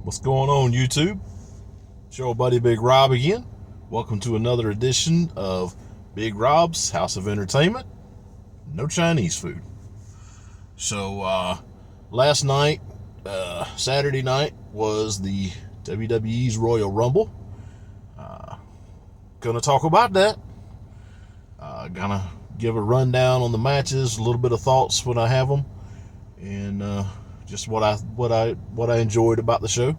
What's going on, YouTube? It's your old buddy Big Rob again. Welcome to another edition of Big Rob's House of Entertainment. No Chinese food. So, last night, Saturday night, was the WWE's Royal Rumble. Gonna talk about that. Gonna give a rundown on the matches, a little bit of thoughts when I have them, and just what I enjoyed about the show.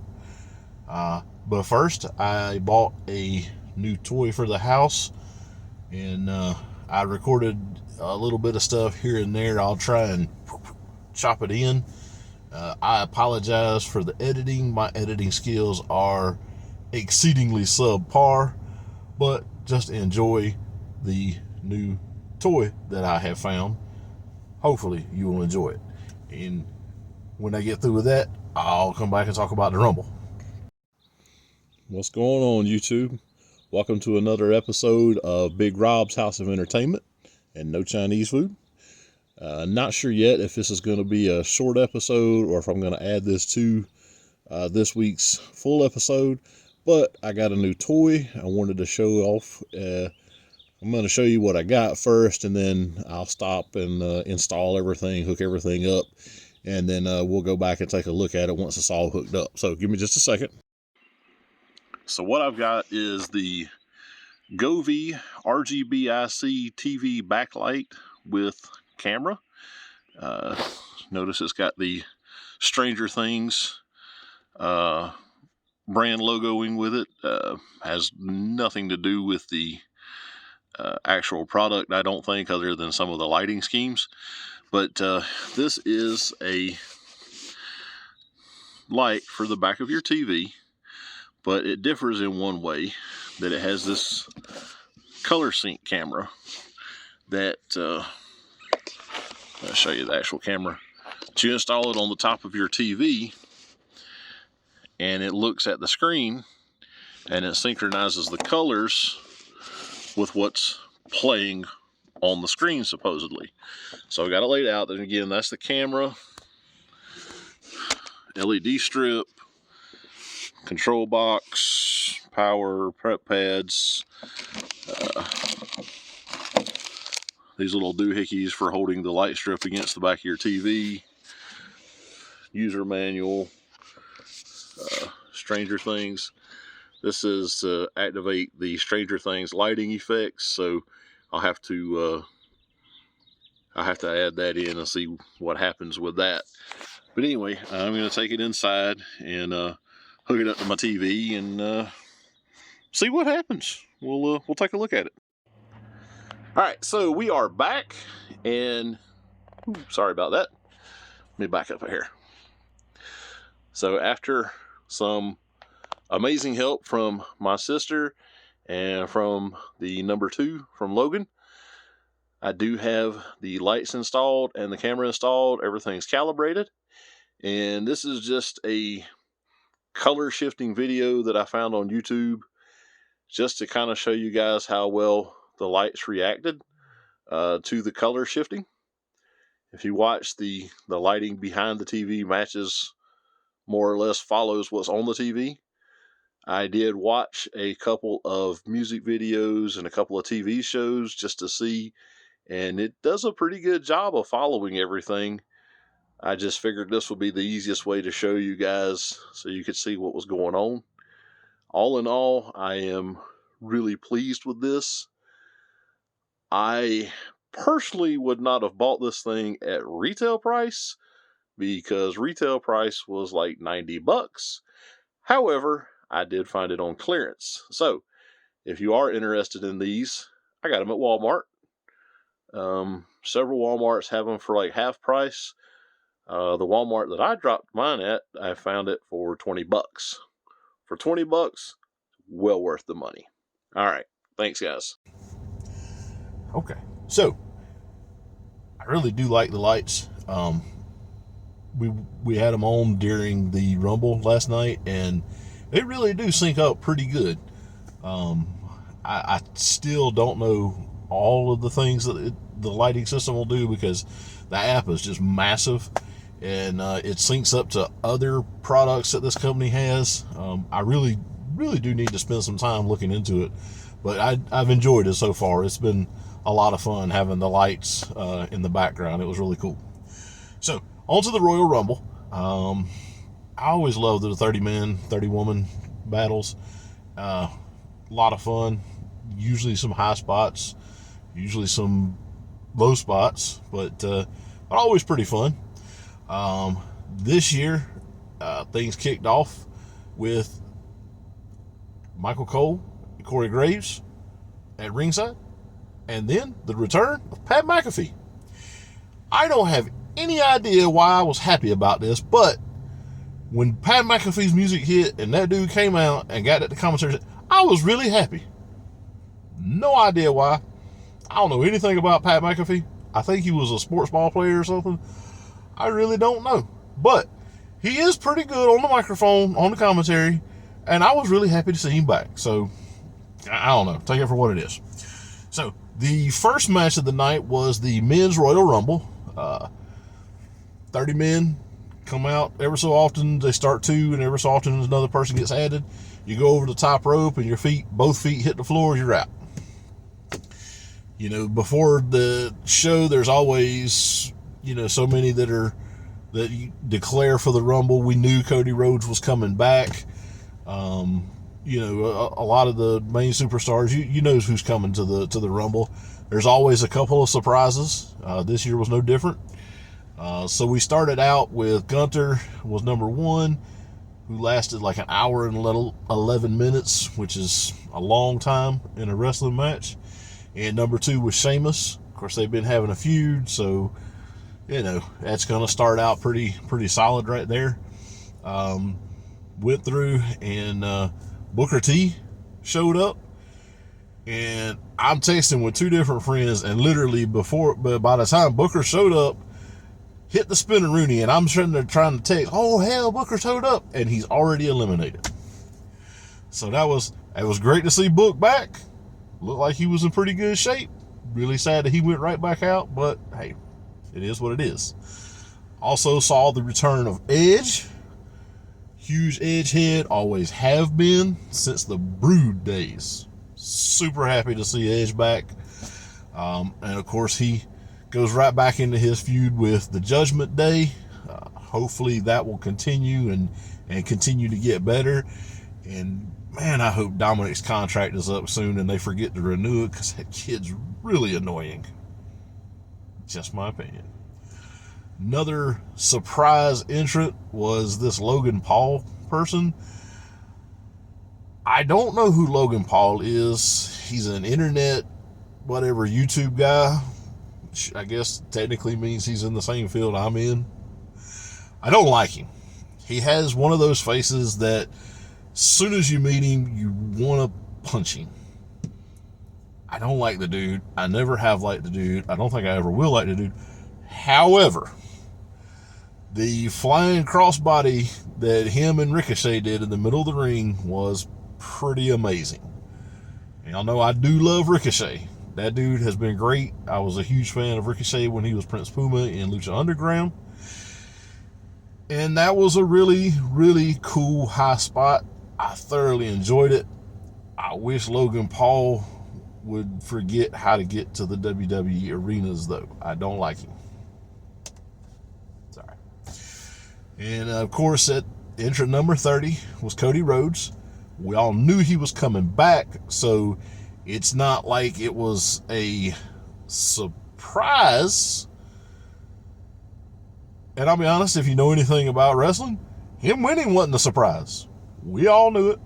But first, I bought a new toy for the house, and I recorded a little bit of stuff here and there. I'll try and chop it in. I apologize for the editing. My editing skills are exceedingly subpar, but just enjoy the new toy that I have found. Hopefully you will enjoy it. And when I get through with that, I'll come back and talk about the Rumble. What's going on, YouTube? Welcome to another episode of Big Rob's House of Entertainment and No Chinese Food. Not sure yet if this is going to be a short episode or if I'm going to add this to this week's full episode, but I got a new toy I wanted to show off. I'm going to show you what I got first, and then I'll stop and install everything, hook everything up, and then we'll go back and take a look at it once it's all hooked up. So give me just a second. So what I've got is the Govee RGBIC TV backlight with camera. Notice it's got the Stranger Things brand logoing with it. Has nothing to do with the actual product, I don't think, other than some of the lighting schemes. But this is a light for the back of your TV, but it differs in one way, that it has this color sync camera that I'll show you the actual camera. You install it on the top of your TV, and it looks at the screen, and it synchronizes the colors with what's playing on the screen, supposedly. So I got it laid out, and again, that's the camera, LED strip, control box, power, prep pads, these little doohickeys for holding the light strip against the back of your TV, user manual, Stranger Things. This is to activate the Stranger Things lighting effects, so I'll have to add that in and see what happens with that. But anyway, I'm going to take it inside and hook it up to my TV and see what happens. We'll take a look at it. All right, so we are back, and sorry about that. Let me back up here. So after some amazing help from my sister and from the number 2 from Logan, I do have the lights installed and the camera installed. Everything's calibrated, and this is just a color shifting video that I found on YouTube, just to kind of show you guys how well the lights reacted to the color shifting. If you watch, the lighting behind the TV matches, more or less follows what's on the TV. I did watch a couple of music videos and a couple of TV shows just to see, and it does a pretty good job of following everything. I just figured this would be the easiest way to show you guys so you could see what was going on. All in all, I am really pleased with this. I personally would not have bought this thing at retail price, because retail price was like $90. However, I did find it on clearance. So if you are interested in these, I got them at Walmart. Several Walmarts have them for like half price. The Walmart that I dropped mine at, I found it for $20. For $20, well worth the money. All right. Thanks, guys. Okay. So I really do like the lights. We had them on during the Rumble last night, and they really do sync up pretty good. I still don't know all of the things that the lighting system will do, because the app is just massive, and it syncs up to other products that this company has. I really do need to spend some time looking into it, but I've enjoyed it so far. It's been a lot of fun having the lights in the background. It was really cool. So on to the Royal Rumble. I always love the 30 man, 30 woman battles. A lot of fun. Usually some high spots, usually some low spots, but always pretty fun. This year, things kicked off with Michael Cole and Corey Graves at ringside, and then the return of Pat McAfee. I don't have any idea why I was happy about this, but when Pat McAfee's music hit and that dude came out and got at the commentary, I was really happy. No idea why. I don't know anything about Pat McAfee. I think he was a sports ball player or something. I really don't know. But he is pretty good on the microphone, on the commentary, and I was really happy to see him back. So, I don't know. Take it for what it is. So, the first match of the night was the Men's Royal Rumble. 30 men come out every so often. They start two, and every so often another person gets added. You go over the top rope, and both feet hit the floor, you're out. You know, before the show, there's always, so many that you declare for the Rumble. We knew Cody Rhodes was coming back. A lot of the main superstars, you know who's coming to the Rumble. There's always a couple of surprises. This year was no different. So we started out with Gunther was number one, who lasted like an hour and 11 minutes, which is a long time in a wrestling match. And number two was Sheamus. Of course, they've been having a feud, so that's going to start out pretty solid right there. Went through, and Booker T showed up, and I'm texting with two different friends, and literally by the time Booker showed up, hit the spinneroonie, and I'm sitting there trying to text, oh hell, Booker showed up, and he's already eliminated. So it was great to see Book back. Looked like he was in pretty good shape. Really sad that he went right back out, but hey, it is what it is. Also saw the return of Edge. Huge Edge head, always have been since the Brood days. Super happy to see Edge back. And of course, he goes right back into his feud with the Judgment Day. Hopefully that will continue and continue to get better. And man, I hope Dominic's contract is up soon and they forget to renew it, because that kid's really annoying. Just my opinion. Another surprise entrant was this Logan Paul person. I don't know who Logan Paul is. He's an internet, YouTube guy. Which I guess technically means he's in the same field I'm in. I don't like him. He has one of those faces that as soon as you meet him, you want to punch him. I don't like the dude. I never have liked the dude. I don't think I ever will like the dude. However, the flying crossbody that him and Ricochet did in the middle of the ring was pretty amazing. And y'all know I do love Ricochet. That dude has been great. I was a huge fan of Ricochet when he was Prince Puma in Lucha Underground. And that was a really, really cool high spot. I thoroughly enjoyed it. I wish Logan Paul would forget how to get to the WWE arenas, though. I don't like him. Sorry. And of course, at entrant number 30 was Cody Rhodes. We all knew he was coming back, so it's not like it was a surprise. And I'll be honest, if you know anything about wrestling, him winning wasn't a surprise. We all knew it.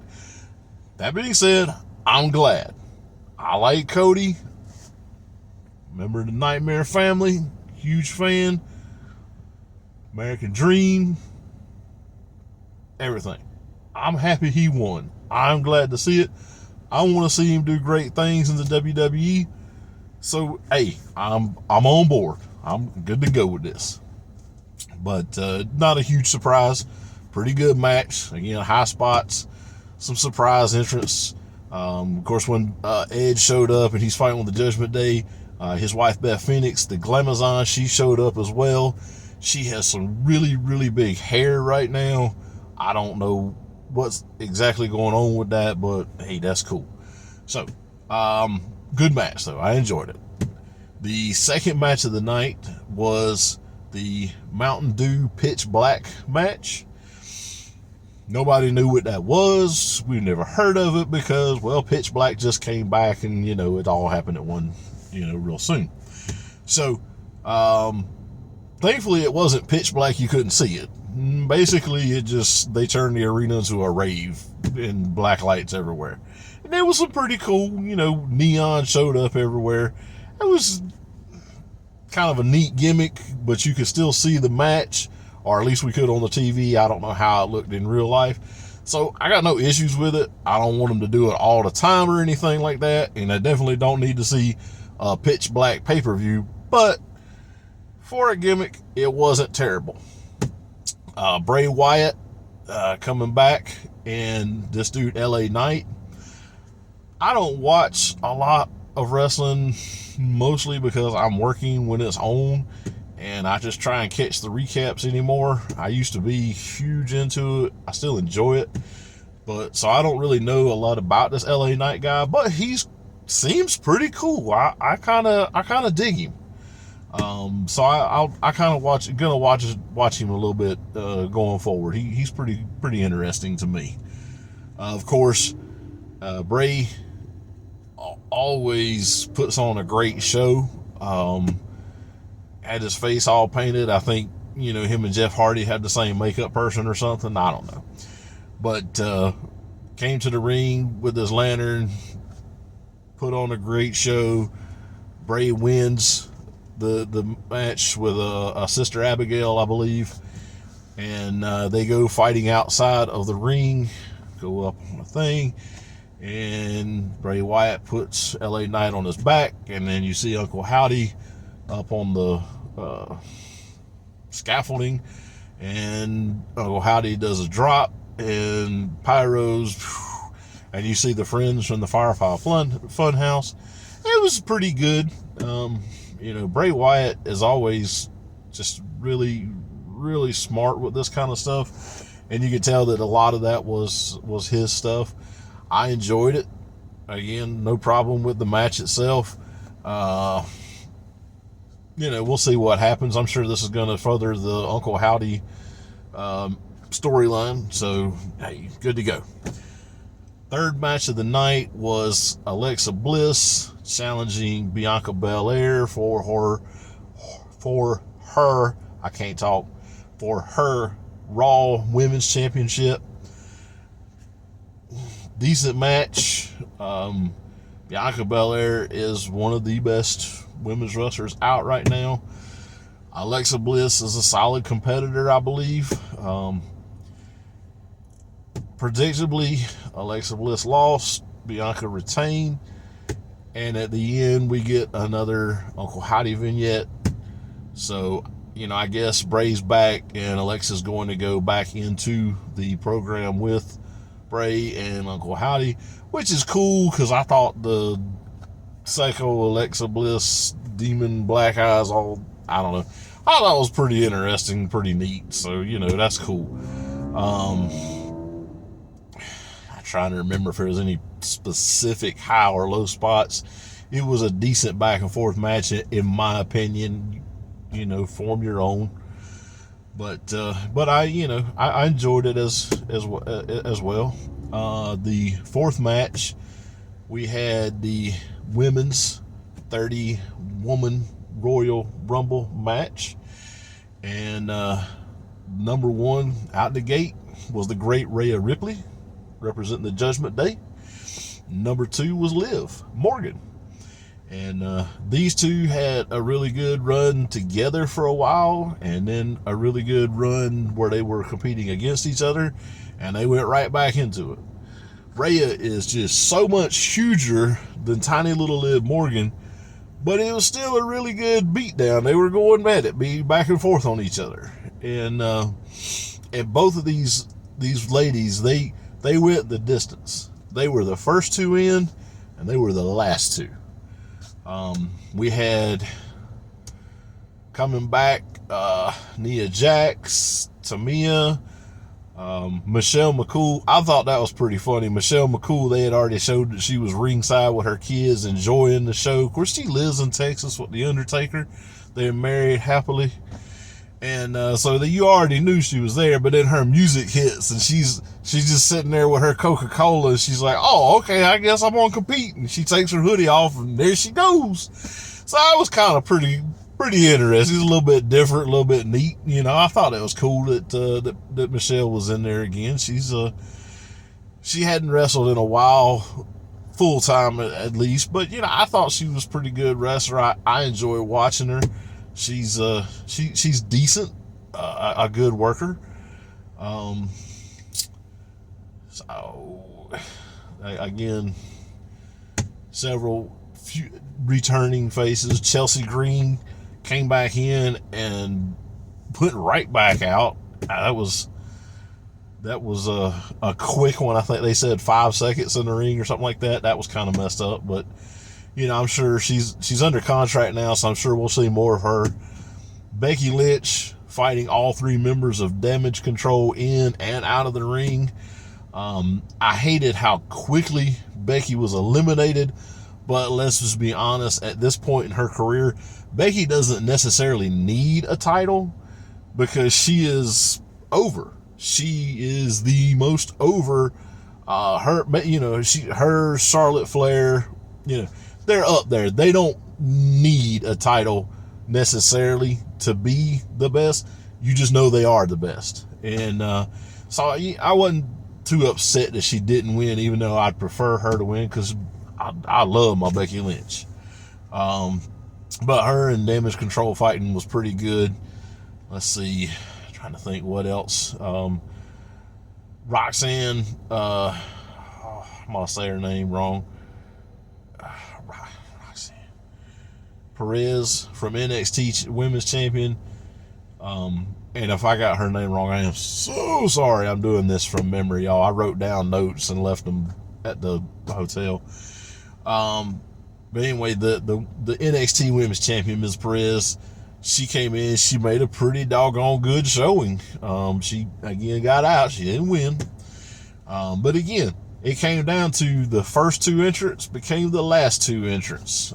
That being said, I'm glad. I like Cody. Remember the Nightmare Family? Huge fan. American Dream. Everything. I'm happy he won. I'm glad to see it. I want to see him do great things in the WWE. So, hey, I'm on board. I'm good to go with this. But not a huge surprise. Pretty good match. Again, high spots. Some surprise entrants. Of course, when Edge showed up and he's fighting with the Judgment Day, his wife Beth Phoenix, the Glamazon, she showed up as well. She has some really, really big hair right now. I don't know what's exactly going on with that, but hey, that's cool. So, good match though. I enjoyed it. The second match of the night was the Mountain Dew Pitch Black match. Nobody knew what that was. We've never heard of it because, well, Pitch Black just came back and, it all happened at one, real soon. So, thankfully it wasn't pitch black. You couldn't see it. Basically, they turned the arena into a rave and black lights everywhere. And there was some pretty cool, neon showed up everywhere. It was kind of a neat gimmick, but you could still see the match, or at least we could on the TV. I don't know how it looked in real life. So I got no issues with it. I don't want them to do it all the time or anything like that. And I definitely don't need to see a pitch black pay-per-view. But for a gimmick, it wasn't terrible. Bray Wyatt coming back, and this dude, LA Knight. I don't watch a lot of wrestling, mostly because I'm working when it's on, and I just try and catch the recaps anymore. I used to be huge into it. I still enjoy it, but so I don't really know a lot about this LA Knight guy, but he seems pretty cool. I kind of dig him. So I kind of watch him a little bit going forward. He's pretty interesting to me. Of course, Bray always puts on a great show. Had his face all painted. I think him and Jeff Hardy had the same makeup person or something. I don't know, but came to the ring with his lantern, put on a great show. Bray wins the match with a Sister Abigail, I believe, and they go fighting outside of the ring, go up on a thing, and Bray Wyatt puts LA Knight on his back, and then you see Uncle Howdy up on the scaffolding, and Uncle Howdy does a drop and pyros, and you see the friends from the Firefly Funhouse. It was pretty good. Bray Wyatt is always just really, really smart with this kind of stuff, and you could tell that a lot of that was his stuff. I enjoyed it. Again, no problem with the match itself. We'll see what happens. I'm sure this is going to further the Uncle Howdy storyline, so hey, good to go. Third match of the night was Alexa Bliss challenging Bianca Belair for her Raw Women's Championship. Decent match. Bianca Belair is one of the best women's wrestlers out right now. Alexa Bliss is a solid competitor, I believe. Predictably, Alexa Bliss lost, Bianca retained, and at the end we get another Uncle Howdy vignette. So, I guess Bray's back and Alexa's going to go back into the program with Bray and Uncle Howdy, which is cool because I thought the psycho Alexa Bliss demon black eyes I don't know. I thought it was pretty interesting, pretty neat. So, that's cool. Trying to remember if there was any specific high or low spots. It was a decent back and forth match, in my opinion. Form your own. But I enjoyed it as well. The fourth match, we had the women's 30-woman Royal Rumble match, and number one out the gate was the great Rhea Ripley, representing the Judgment Day. Number two was Liv Morgan. And these two had a really good run together for a while, and then a really good run where they were competing against each other, and they went right back into it. Rhea is just so much huger than tiny little Liv Morgan, but it was still a really good beatdown. They were going at it, be back and forth on each other. And both of these ladies, they went the distance. They were the first two in, and they were the last two. We had coming back Nia Jax, Tamia, Michelle McCool. I thought that was pretty funny. Michelle McCool, they had already showed that she was ringside with her kids enjoying the show. Of course, she lives in Texas with The Undertaker. They're married happily. And so that you already knew she was there, but then her music hits and she's just sitting there with her Coca-Cola and she's like, oh, okay, I guess I'm gonna compete. And she takes her hoodie off and there she goes. So I was kind of pretty interesting. It's a little bit different, a little bit neat. You know, I thought it was cool that Michelle was in there again. She hadn't wrestled in a while, full time at least, but you know, I thought she was a pretty good wrestler. I enjoy watching her. She's decent, a good worker. So again, several returning faces. Chelsea Green came back in and put right back out. That was a quick one. I think they said 5 seconds in the ring or something like that. That was kind of messed up, but you know, I'm sure she's under contract now, so I'm sure we'll see more of her. Becky Lynch fighting all 3 members of Damage Control in and out of the ring. I hated how quickly Becky was eliminated, but let's just be honest, at this point in her career, Becky doesn't necessarily need a title because she is over. She is the most over. Her Charlotte Flair, you know, they're up there. They don't need a title necessarily to be the best. You just know they are the best. And so I wasn't too upset that she didn't win, even though I'd prefer her to win because I love my Becky Lynch. But her and Damage Control fighting was pretty good. Let's see. I'm trying to think what else. Roxanne, I'm going to say her name wrong. Perez from NXT Women's Champion. And if I got her name wrong, I am so sorry. I'm doing this from memory, y'all. I wrote down notes and left them at the hotel. But anyway, the NXT Women's Champion, Ms. Perez, she came in. She made a pretty doggone good showing. She, again, got out. She didn't win. But again, it came down to the first 2 entrants became the last 2 entrants.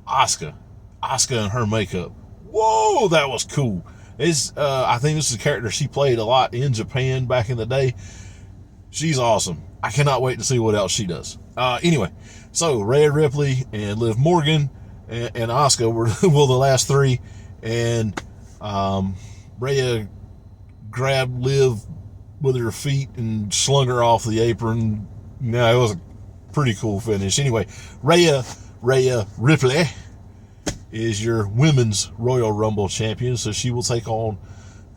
Asuka and her makeup. Whoa, that was cool. I think this is a character she played a lot in Japan back in the day. She's awesome. I cannot wait to see what else she does. Anyway, so Rhea Ripley and Liv Morgan and Asuka were the last 3, and Rhea grabbed Liv with her feet and slung her off the apron. It was a pretty cool finish. Anyway, Rhea Ripley is your women's Royal Rumble champion, so she will take on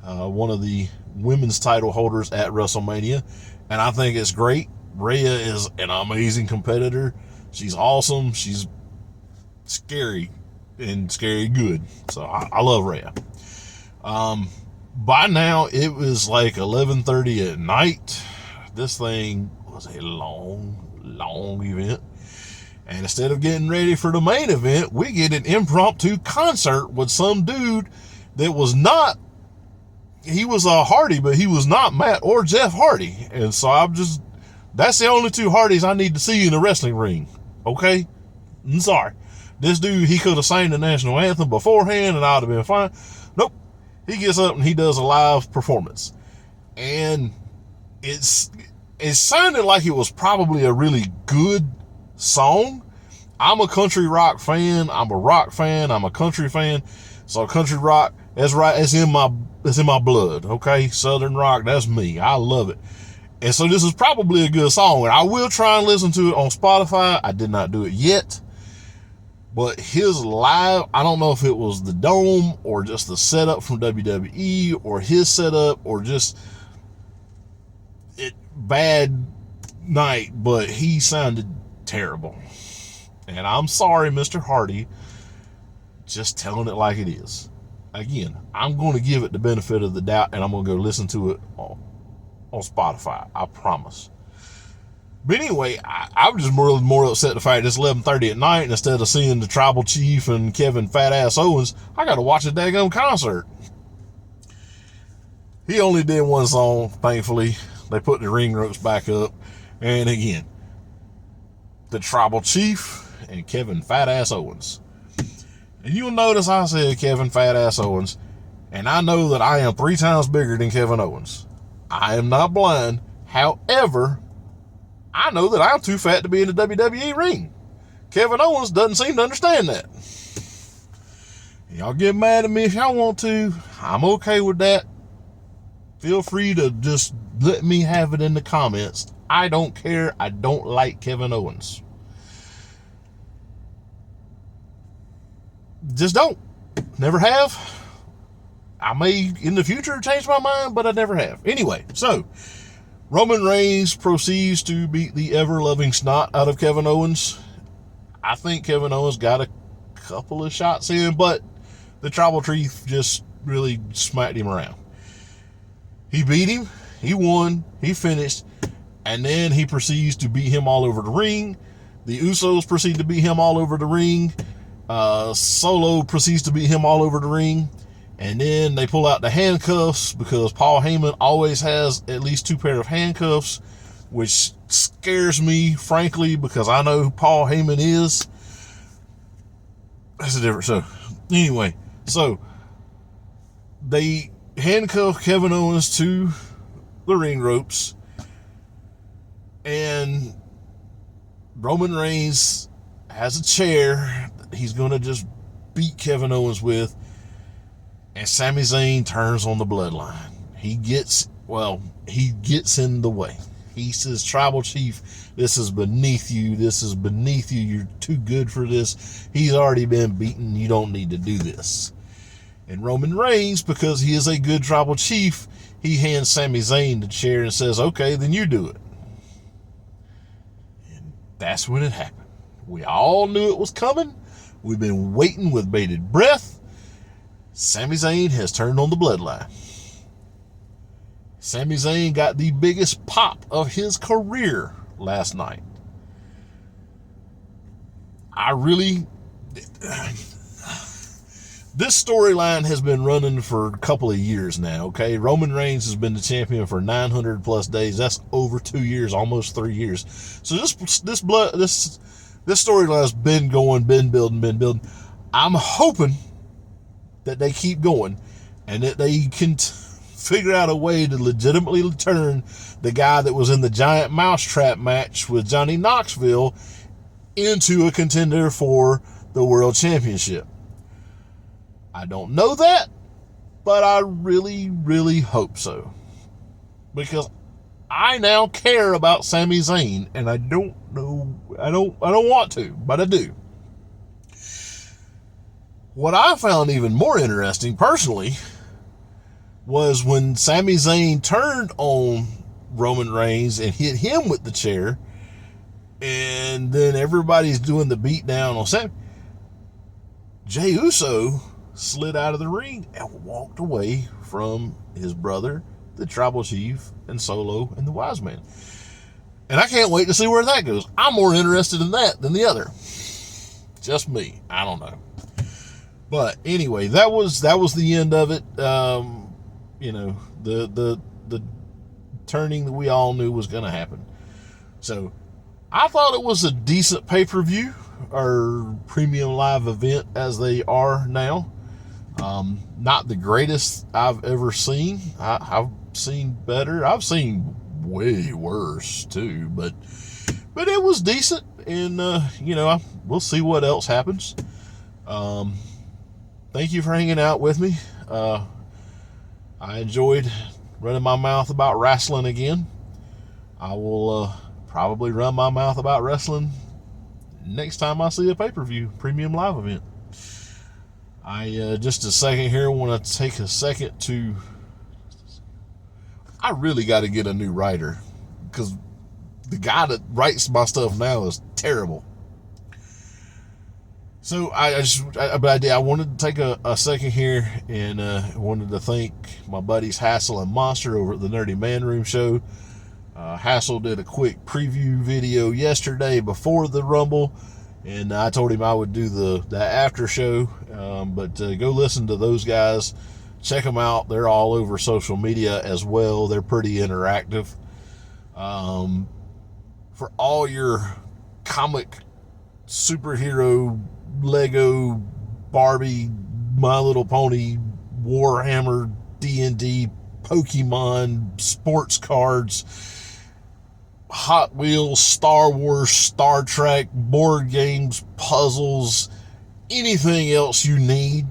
one of the women's title holders at WrestleMania, and I think it's great. Rhea is an amazing competitor. She's awesome. She's scary and scary good. So I love Rhea. By now it was like 11:30 at night. This thing was a long event. And instead of getting ready for the main event, we get an impromptu concert with some dude that was not, he was a Hardy, but he was not Matt or Jeff Hardy. And so that's the only 2 Hardys I need to see in the wrestling ring. Okay? I'm sorry. This dude, he could have sang the national anthem beforehand and I'd have been fine. Nope. He gets up and he does a live performance. And it sounded like it was probably a really good song. I'm a country rock fan. I'm a rock fan. I'm a country fan. So country rock, that's right. It's in my blood. Okay. Southern rock. That's me. I love it. And so this is probably a good song. And I will try and listen to it on Spotify. I did not do it yet. But his live, I don't know if it was the Dome or just the setup from WWE or his setup or just bad night, but he sounded terrible. And I'm sorry, Mr. Hardy, just telling it like it is. Again, I'm going to give it the benefit of the doubt and I'm going to go listen to it on Spotify. I promise. But anyway, I'm just more upset the fact it's 11:30 at night, and instead of seeing the Tribal Chief and Kevin Fat Ass Owens, I got to watch a daggone concert. He only did one song, thankfully. They put the ring ropes back up. And again, the Tribal Chief and Kevin Fat Ass Owens. And you'll notice I said Kevin Fat Ass Owens, and I know that I am 3 times bigger than Kevin Owens. I am not blind. However, I know that I'm too fat to be in the WWE ring. Kevin Owens doesn't seem to understand that. Y'all get mad at me if y'all want to. I'm okay with that. Feel free to just let me have it in the comments. I don't care. I don't like Kevin Owens. Just don't. Never have. I may in the future change my mind, but I never have. Anyway, so Roman Reigns proceeds to beat the ever-loving snot out of Kevin Owens. I think Kevin Owens got a couple of shots in, but the Tribal Chief just really smacked him around. He beat him, he won, he finished, and then he proceeds to beat him all over the ring. The Usos proceed to beat him all over the ring. Solo proceeds to beat him all over the ring. And then they pull out the handcuffs because Paul Heyman always has at least 2 pair of handcuffs, which scares me, frankly, because I know who Paul Heyman is. That's a different. So, anyway, so they handcuff Kevin Owens to the ring ropes, and Roman Reigns has a chair that he's going to just beat Kevin Owens with. And Sami Zayn turns on the bloodline. He gets in the way. He says, Tribal Chief, this is beneath you. This is beneath you. You're too good for this. He's already been beaten. You don't need to do this. And Roman Reigns, because he is a good Tribal Chief, he hands Sami Zayn the chair and says, okay, then you do it. And that's when it happened. We all knew it was coming. We've been waiting with bated breath. Sami Zayn has turned on the bloodline. Sami Zayn got the biggest pop of his career last night. This storyline has been running for a couple of years now, okay? Roman Reigns has been the champion for 900 plus days. That's over 2 years, almost 3 years. So this storyline's been going, been building. I'm hoping that they keep going and that they can figure out a way to legitimately turn the guy that was in the giant mousetrap match with Johnny Knoxville into a contender for the world championship. I don't know that, but I really, really hope so, because I now care about Sami Zayn, and I don't want to, but I do. What I found even more interesting, personally, was when Sami Zayn turned on Roman Reigns and hit him with the chair, and then everybody's doing the beatdown on Sami. Jey Uso slid out of the ring and walked away from his brother, the Tribal Chief, and Solo, and the Wise Man. And I can't wait to see where that goes. I'm more interested in that than the other. Just me. I don't know. But anyway, that was the end of it. The turning that we all knew was going to happen. So I thought it was a decent pay-per-view, or premium live event as they are now. Not the greatest I've ever seen. I've seen better. I've seen way worse too, but it was decent. And we'll see what else happens. Thank you for hanging out with me. I enjoyed running my mouth about wrestling again. I will probably run my mouth about wrestling next time I see a pay-per-view premium live event. I just a second here want to take a second to. I really got to get a new writer, because the guy that writes my stuff now is terrible. So I wanted to take a second here, and wanted to thank my buddies Hassel and Monster over at the Nerdy Man Room show. Hassel did a quick preview video yesterday before the Rumble, and I told him I would do the after show. But go listen to those guys. Check them out. They're all over social media as well. They're pretty interactive. For all your comic, superhero, Lego, Barbie, My Little Pony, Warhammer, D&D, Pokemon, sports cards, Hot Wheels, Star Wars, Star Trek, board games, puzzles, anything else you need,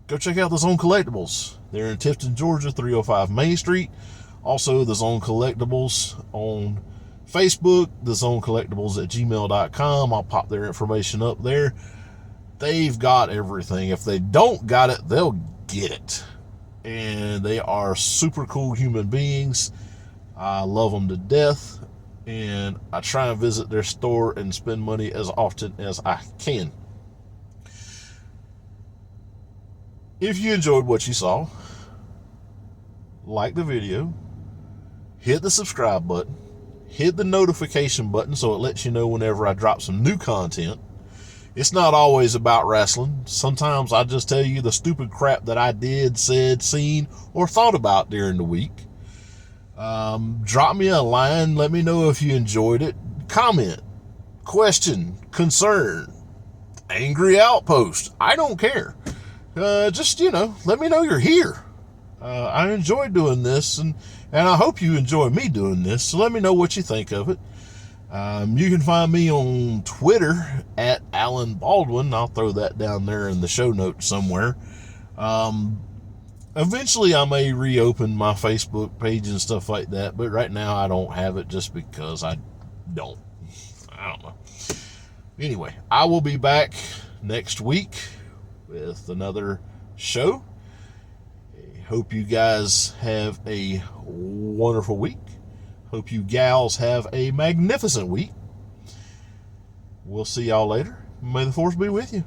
go check out the Zone Collectables. They're in Tifton, Georgia, 305 Main Street. Also, the Zone Collectables on Facebook, the Zone Collectables at gmail.com. I'll pop their information up there. They've got everything. If they don't got it, they'll get it. And they are super cool human beings. I love them to death. And I try and visit their store and spend money as often as I can. If you enjoyed what you saw, like the video, hit the subscribe button, hit the notification button so it lets you know whenever I drop some new content. It's not always about wrestling. Sometimes I just tell you the stupid crap that I did, said, seen, or thought about during the week. Drop me a line. Let me know if you enjoyed it. Comment, question, concern, angry outpost. I don't care. Just, let me know you're here. I enjoy doing this, and I hope you enjoy me doing this. So let me know what you think of it. You can find me on Twitter at Alan Baldwin. I'll throw that down there in the show notes somewhere. Eventually I may reopen my Facebook page and stuff like that, but right now I don't have it just because I don't know. Anyway, I will be back next week with another show. Hope you guys have a wonderful week. Hope you gals have a magnificent week. We'll see y'all later. May the force be with you.